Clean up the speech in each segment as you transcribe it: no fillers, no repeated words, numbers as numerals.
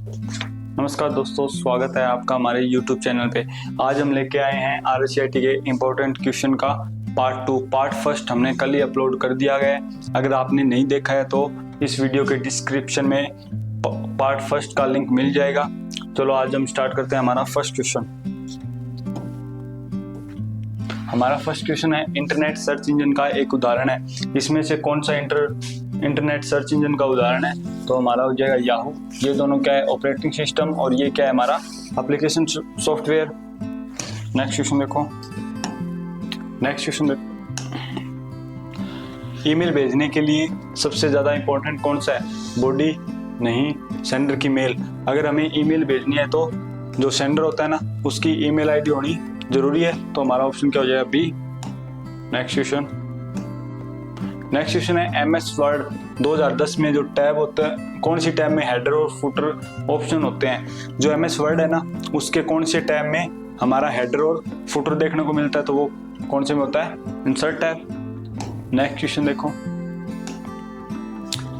नमस्कार दोस्तों, स्वागत है आपका हमारे YouTube चैनल पे। आज हम लेके आए हैं RSCIT के इम्पोर्टेंट क्वेश्चन का पार्ट 2। पार्ट फर्स्ट हमने कल ही अपलोड कर दिया गया है। अगर आपने नहीं देखा है तो इस वीडियो के डिस्क्रिप्शन में पार्ट फर्स्ट का लिंक मिल जाएगा। चलो आज हम स्टार्ट करते हैं हमारा फर्स्ट क्वेश्चन। हमारा फर्स्ट क्वेश्चन है, इंटरनेट सर्च इंजन का एक उदाहरण है। इसमें से कौन सा इंटरनेट सर्च इंजन का उदाहरण है? तो हमारा हो जाएगा याहू। ये दोनों क्या है? ऑपरेटिंग सिस्टम, और ये क्या है? हमारा एप्लीकेशन सॉफ्टवेयर। नेक्स्ट क्वेश्चन देखो। ईमेल भेजने के लिए सबसे ज्यादा इंपॉर्टेंट कौन सा है? बॉडी नहीं, सेंडर की मेल। अगर हमें ईमेल भेजनी है तो जो सेंडर होता है ना, उसकी ईमेल आईडी होनी जरूरी है। तो हमारा ऑप्शन क्या हो जाएगा? बी। नेक्स्ट क्वेश्चन है, MS वर्ड 2010 में जो टैब होता है, कौन सी टैब में हेडर और फुटर ऑप्शन होते हैं? जो MS वर्ड है ना, उसके कौन से टैब में हमारा हेडर और फुटर देखने को मिलता है? तो वो कौन से में होता है? Insert tab. नेक्स्ट क्वेश्चन देखो।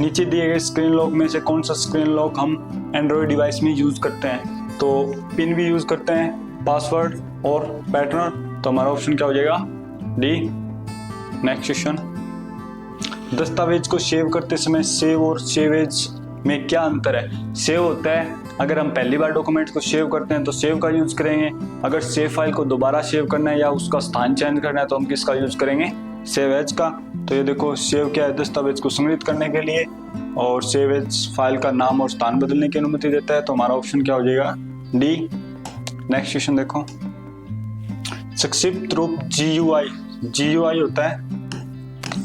नीचे दिए गए स्क्रीन लॉक में से कौन सा स्क्रीन लॉक हम एंड्रॉइड डिवाइस में यूज करते हैं? तो पिन भी यूज करते हैं, पासवर्ड और पैटर्न। तो हमारा ऑप्शन क्या हो जाएगा? डी। नेक्स्ट क्वेश्चन, दस्तावेज को सेव करते समय सेव और सेव एज में क्या अंतर है? सेव होता है अगर हम पहली बार डॉक्यूमेंट को सेव करते हैं तो सेव का यूज करेंगे। अगर सेव फाइल को दोबारा सेव करना है या उसका स्थान चेंज करना है तो हम किसका यूज करेंगे? सेव एज का। तो ये देखो, सेव क्या है? दस्तावेज को संग्रहित करने के लिए, और सेव एज फाइल का नाम और स्थान बदलने की अनुमति देता है। तो हमारा ऑप्शन क्या हो जाएगा? डी। नेक्स्ट क्वेश्चन देखो। संक्षिप्त रूप GUI होता है,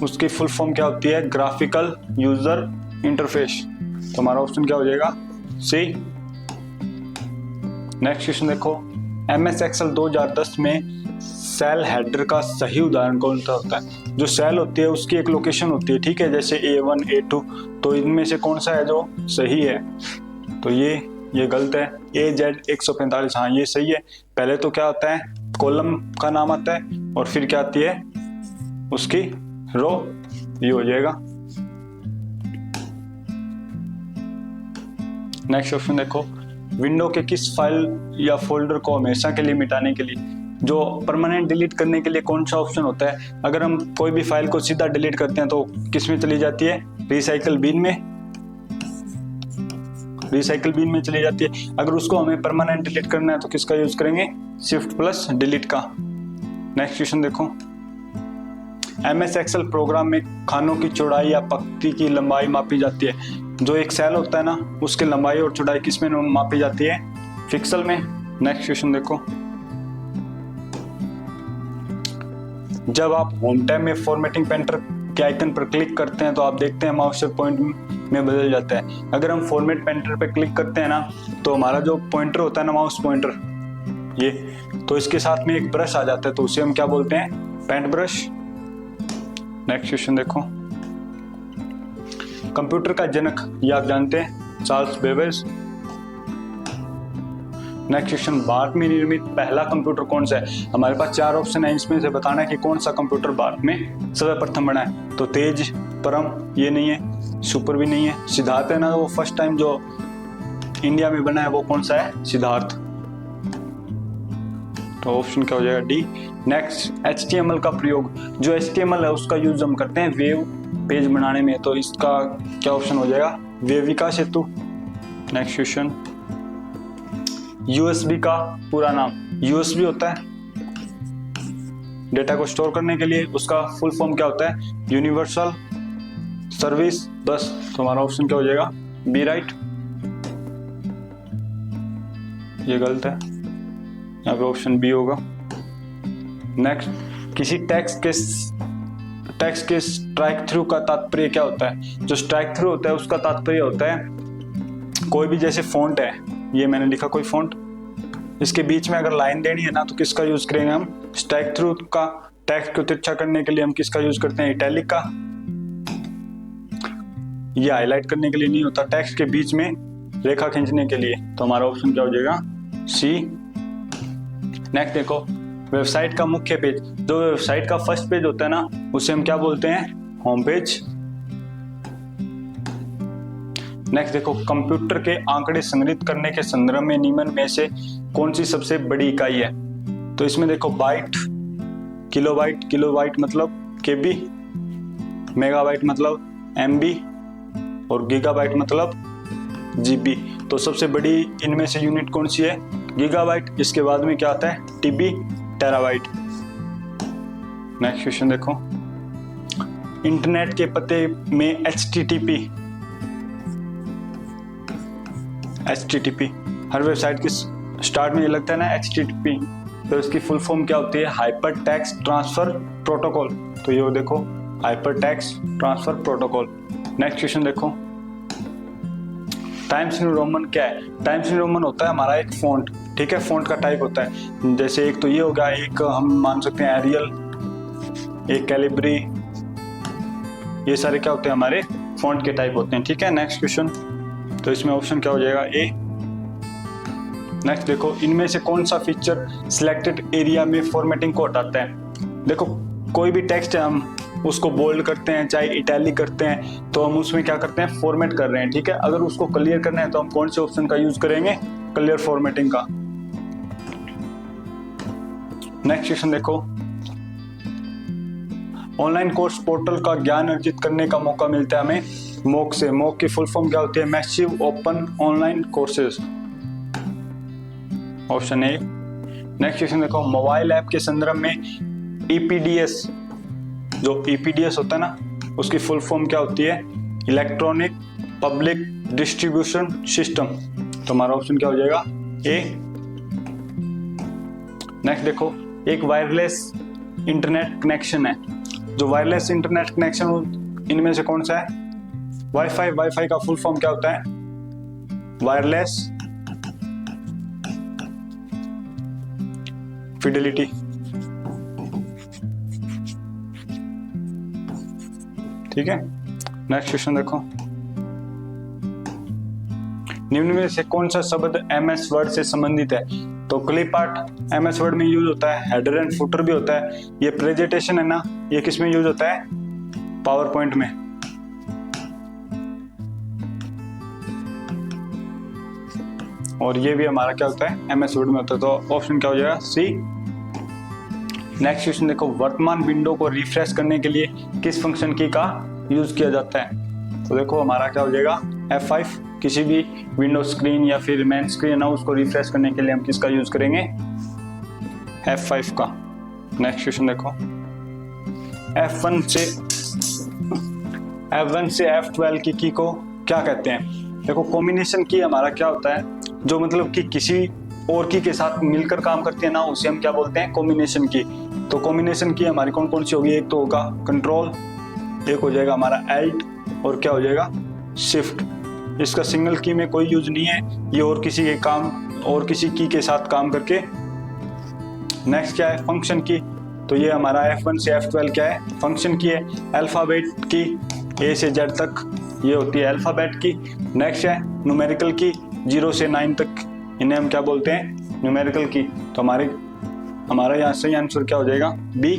उसकी फुल फॉर्म क्या होती है? Graphical user interface. तो हमारा ऑप्शन क्या हो जाएगा? सी। नेक्स्ट क्वेश्चन देखो। MS Excel 2010 में सेल हेडर का सही उदाहरण कौन सा होता है? जो सेल होती है उसकी एक लोकेशन होती है, ठीक है, जैसे A1 A2। तो इनमें से कौन सा है जो सही है? तो ये गलत है। AZ 145, हाँ ये सही है। पहले तो क्या होता है? कॉलम का नाम आता है, और फिर क्या आती है? उसकी रो। ये हो जाएगा। नेक्स्ट ऑप्शन देखो। विंडो के किस फाइल या फोल्डर को हमेशा के लिए मिटाने के लिए, जो परमानेंट डिलीट करने के लिए कौन सा ऑप्शन होता है? अगर हम कोई भी फाइल को सीधा डिलीट करते हैं तो किस में चली जाती है? रिसाइकल बिन में चली जाती है। अगर उसको हमें परमानेंट डिलीट करना है तो किसका यूज करेंगे? Shift+ डिलीट का। नेक्स्ट क्वेश्चन देखो। MS Excel प्रोग्राम में खानों की चौड़ाई या पंक्ति की लंबाई मापी जाती है। जो एक सेल होता है ना, उसकी लंबाई और चौड़ाई किस में मापी जाती है? पिक्सल में। नेक्स्ट क्वेश्चन देखो। जब आप होम टैब में फॉर्मेटिंग पेंटर के आइकन पर क्लिक करते हैं तो आप देखते हैं माउस पॉइंट में बदल जाता है। अगर हम फॉर्मेट पेंटर पे क्लिक करते हैं ना, तो हमारा जो पॉइंटर होता है ना, माउस पॉइंटर, ये तो इसके साथ में एक ब्रश आ जाता है, तो उसे हम क्या बोलते हैं? Paint brush. नेक्स्ट क्वेश्चन देखो। कंप्यूटर का जनक, ये आप जानते हैं, Charles Babbage. Next question, Bharat में निर्मित पहला कंप्यूटर कौन सा है? हमारे पास 4 ऑप्शन है, इसमें से बताना है कि कौन सा कंप्यूटर भारत में सर्वप्रथम बना है। तो तेज, परम, ये नहीं है, सुपर भी नहीं है, सिद्धार्थ है ना, वो फर्स्ट टाइम जो इंडिया में बना है वो कौन सा है? सिद्धार्थ। तो ऑप्शन क्या हो जाएगा? डी। नेक्स्ट, HTML का प्रयोग, जो HTML है उसका यूज हम करते हैं वेब पेज बनाने में, तो इसका क्या ऑप्शन हो जाएगा? वेविका सेतु। नेक्स्ट क्वेश्चन, USB का पूरा नाम? USB होता है डेटा को स्टोर करने के लिए, उसका फुल फॉर्म क्या होता है? यूनिवर्सल सर्विस बस। तो हमारा ऑप्शन क्या हो जाएगा? B, right. ये गलत है, यहाँ पे ऑप्शन बी होगा। नेक्स्ट, किसी टेक्स्ट के स्ट्राइक थ्रू का तात्पर्य क्या होता है? जो स्ट्राइक थ्रू होता है उसका तात्पर्य होता है कोई भी, जैसे फॉन्ट है, ये मैंने लिखा कोई फॉन्ट, इसके बीच में अगर लाइन देनी है ना तो किसका यूज करेंगे हम? स्ट्राइक थ्रू का। टेक्स्ट को तिरछा करने के लिए हम किसका यूज करते हैं? इटैलिक का। ये हाईलाइट करने के लिए नहीं होता, टेक्स्ट के बीच में रेखा खींचने के लिए। तो हमारा ऑप्शन क्या हो जाएगा? सी। नेक्स्ट देखो, वेबसाइट का मुख्य पेज, जो वेबसाइट का फर्स्ट पेज होता है ना, उसे हम क्या बोलते हैं? Home page. नेक्स्ट देखो, कंप्यूटर के आंकड़े संग्रहित करने के संदर्भ में निम्न में से कौन सी सबसे बड़ी इकाई है? तो इसमें देखो बाइट, किलोबाइट मतलब केबी, मेगाबाइट मतलब एमबी और गीगाबाइट मतलब जीबी। तो सबसे बड़ी इनमें से यूनिट कौन सी है? गीगाबाइट। इसके बाद में क्या आता है? TB, terabyte. नेक्स्ट क्वेश्चन देखो, इंटरनेट के पते में HTTP हर वेबसाइट के स्टार्ट में ये लगता है ना HTTP, तो इसकी फुल फॉर्म क्या होती है? Hyper text transfer protocol. तो ये देखो hyper text transfer protocol. Next question देखो, टाइम्स न्यू रोमन क्या है? टाइम्स न्यू रोमन होता है हमारा एक फॉन्ट, ठीक है, फॉन्ट का टाइप होता है। जैसे एक तो ये हो गया, एक हम मान सकते हैं एरियल, एक कैलिब्री, ये सारे क्या होते हैं? हमारे फॉन्ट के टाइप होते हैं, ठीक है। नेक्स्ट क्वेश्चन, तो इसमें ऑप्शन क्या हो जाएगा? ए। नेक्स्ट देखो, इनमें से कौन सा फीचर सिलेक्टेड एरिया में फॉर्मेटिंग को हटाता है? देखो कोई भी टेक्स्ट है, हम उसको बोल्ड करते हैं चाहे इटैलिक करते हैं, तो हम उसमें क्या करते हैं? फॉर्मेट कर रहे हैं, ठीक है। अगर उसको क्लियर करना है तो हम कौन से ऑप्शन का यूज करेंगे? क्लियर फॉर्मेटिंग का। नेक्स्ट क्वेश्चन देखो, ऑनलाइन कोर्स पोर्टल का ज्ञान अर्जित करने का मौका मिलता है हमें MOOC से। MOOC की फुल फॉर्म क्या होती है? Massive open online courses, option A. Next question देखो, मोबाइल ऐप के संदर्भ में EPDS, जो EPDS होता है ना, उसकी फुल फॉर्म क्या होती है? Electronic public distribution system. तो हमारा ऑप्शन क्या हो जाएगा? ए। नेक्स्ट देखो, एक वायरलेस इंटरनेट कनेक्शन है, जो वायरलेस इंटरनेट कनेक्शन इनमें से कौन सा है? वाईफाई का फुल फॉर्म क्या होता है? Wireless Fidelity. ठीक है। नेक्स्ट क्वेश्चन देखो, निम्न में से कौन सा शब्द MS वर्ड से संबंधित है? तो क्लिप आर्ट MS वर्ड में यूज होता है, हेडर एंड फुटर भी होता है। ये प्रेजेंटेशन है ना, ये किस में यूज होता है? पावर पॉइंट में। और ये भी हमारा क्या होता है? MS वर्ड में होता है। तो ऑप्शन क्या हो जाएगा? सी। नेक्स्ट क्वेश्चन देखो, वर्तमान विंडो को रिफ्रेश करने के लिए किस फंक्शन की का यूज किया जाता है? तो देखो हमारा क्या हो जाएगा? F5। किसी भी विंडो स्क्रीन या फिर मेन स्क्रीन ना, उसको रिफ्रेश करने के लिए हम किसका यूज करेंगे? F5 का। नेक्स्ट क्वेश्चन देखो, F1 से F12 की को क्या कहते हैं? देखो कॉम्बिनेशन की हमारा क्या होता है? जो मतलब कि किसी और की के साथ मिलकर काम करती है ना, उसे हम क्या बोलते हैं? कॉम्बिनेशन की। तो कॉम्बिनेशन की हमारी कौन कौन सी होगी? एक तो होगा कंट्रोल, एक हो जाएगा हमारा एल्ट, और क्या हो जाएगा? शिफ्ट। इसका सिंगल की में कोई यूज नहीं है, ये और किसी के काम और किसी की के साथ काम करके। नेक्स्ट क्या है? फंक्शन की। तो ये हमारा F1 से F12 क्या है? फंक्शन की है। अल्फाबेट की, A से Z तक ये होती है अल्फाबेट की। नेक्स्ट है न्यूमेरिकल की, 0 से 9 तक, इन्हें हम क्या बोलते हैं? न्यूमेरिकल की। तो हमारा यहाँ सही आंसर क्या हो जाएगा? बी।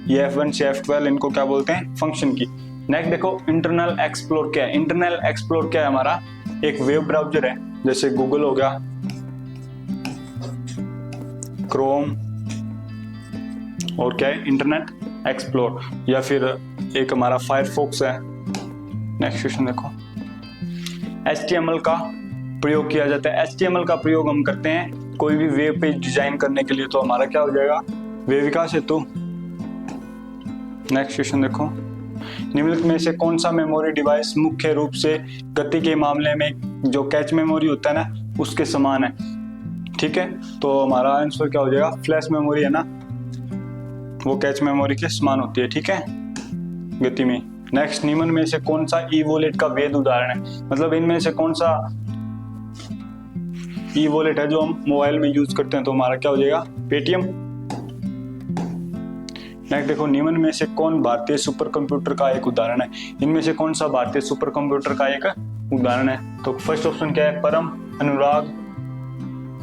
ये F1 से F12 इनको क्या बोलते हैं? फंक्शन की। नेक्स्ट देखो, इंटरनल एक्सप्लोर क्या है? इंटरनल एक्सप्लोर क्या है? हमारा एक वेब ब्राउजर है, जैसे गूगल हो गया, क्रोम, और क्या है? इंटरनेट एक्सप्लोर, या फिर एक हमारा फायरफॉक्स है। नेक्स्ट क्वेश्चन देखो, HTML का प्रयोग किया जाता है। HTML का प्रयोग हम करते हैं कोई भी वेब पेज डिजाइन करने के लिए। तो हमारा क्या हो जाएगा? वेब विकास हेतु। नेक्स्ट क्वेश्चन देखो, निम्नलिखित में से कौन सा मेमोरी डिवाइस मुख्य रूप से गति के मामले में जो कैच मेमोरी होता है ना, उसके समान है? ठीक है, तो हमारा आंसर क्या हो जाएगा? फ्लैश मेमोरी है ना, वो कैच मेमोरी के समान होती है, ठीक है, गति में। नेक्स्ट, निम्न में से कौन सा ई वॉलेट का वैध उदाहरण है? मतलब इनमें से कौन सा ई वॉलेट है जो हम मोबाइल में यूज करते हैं? तो हमारा क्या हो जाएगा? पेटीएम। नेक्स्ट देखो, निम्न में से कौन भारतीय सुपर कंप्यूटर का एक उदाहरण है? इनमें से कौन सा भारतीय सुपर कंप्यूटर का एक उदाहरण है? तो फर्स्ट ऑप्शन क्या है? परम, अनुराग,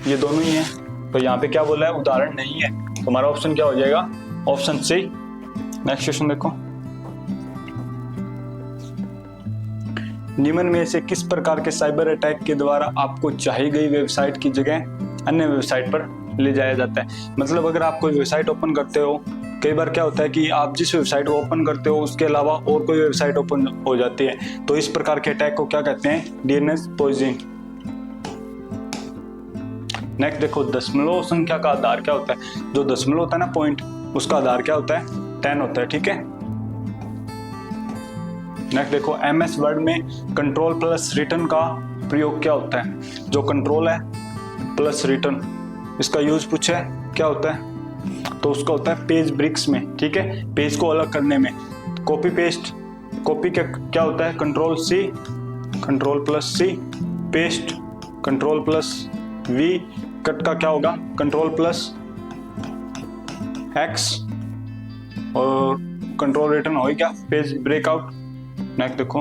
ये दोनों ही है। तो यहाँ पे क्या बोला है? उदाहरण नहीं है। तो हमारा ऑप्शन क्या हो जाएगा? Option C. नेक्स्ट क्वेश्चन देखो, निम्न में से किस प्रकार के साइबर अटैक के द्वारा आपको चाही गई वेबसाइट की जगह अन्य वेबसाइट पर ले जाया जाता है? मतलब अगर आप कोई वेबसाइट ओपन करते हो, कई बार क्या होता है कि आप जिस वेबसाइट को ओपन करते हो उसके अलावा और कोई वेबसाइट ओपन हो जाती है, तो इस प्रकार के अटैक को क्या कहते हैं? DNS poisoning. नेक्स्ट देखो, दशमलव संख्या का आधार क्या होता है? जो दशमलव होता है ना, पॉइंट, उसका आधार क्या होता है? 10 होता है, ठीक है। नेक्स्ट देखो, एमएस वर्ड में कंट्रोल प्लस रिटर्न का प्रयोग क्या होता है? जो कंट्रोल है प्लस रिटर्न, इसका यूज पूछा है, क्या होता है? तो उसका होता है पेज ब्रिक्स में, ठीक है, पेज को अलग करने में। कॉपी पेस्ट, कॉपी का क्या होता है? Control C, control plus C, paste control plus V, cut का क्या होगा? कंट्रोल प्लस एक्स, और कंट्रोल रिटर्न हो क्या? Page breakout. नेक्स्ट देखो,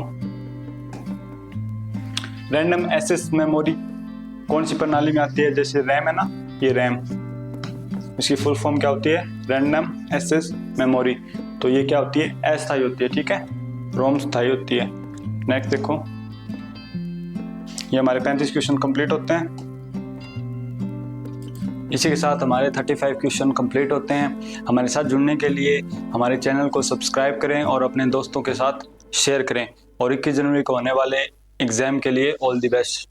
रैंडम एक्सेस मेमोरी कौन सी प्रणाली में आती है? जैसे रैम है ना, ये रैम, इसकी फुल फॉर्म क्या होती है? Random access memory. तो ये क्या होती है? अस्थायी होती है, ठीक है, रोम स्थायी होती है। नेक्स्ट देखो, ये हमारे 35 क्वेश्चन कंप्लीट होते हैं। इसी के साथ हमारे 35 क्वेश्चन कंप्लीट होते हैं। हमारे साथ जुड़ने के लिए हमारे चैनल को सब्सक्राइब करें और अपने दोस्तों के साथ शेयर करें। और 21 जनवरी को होने वाले एग्जाम के लिए ऑल द बेस्ट।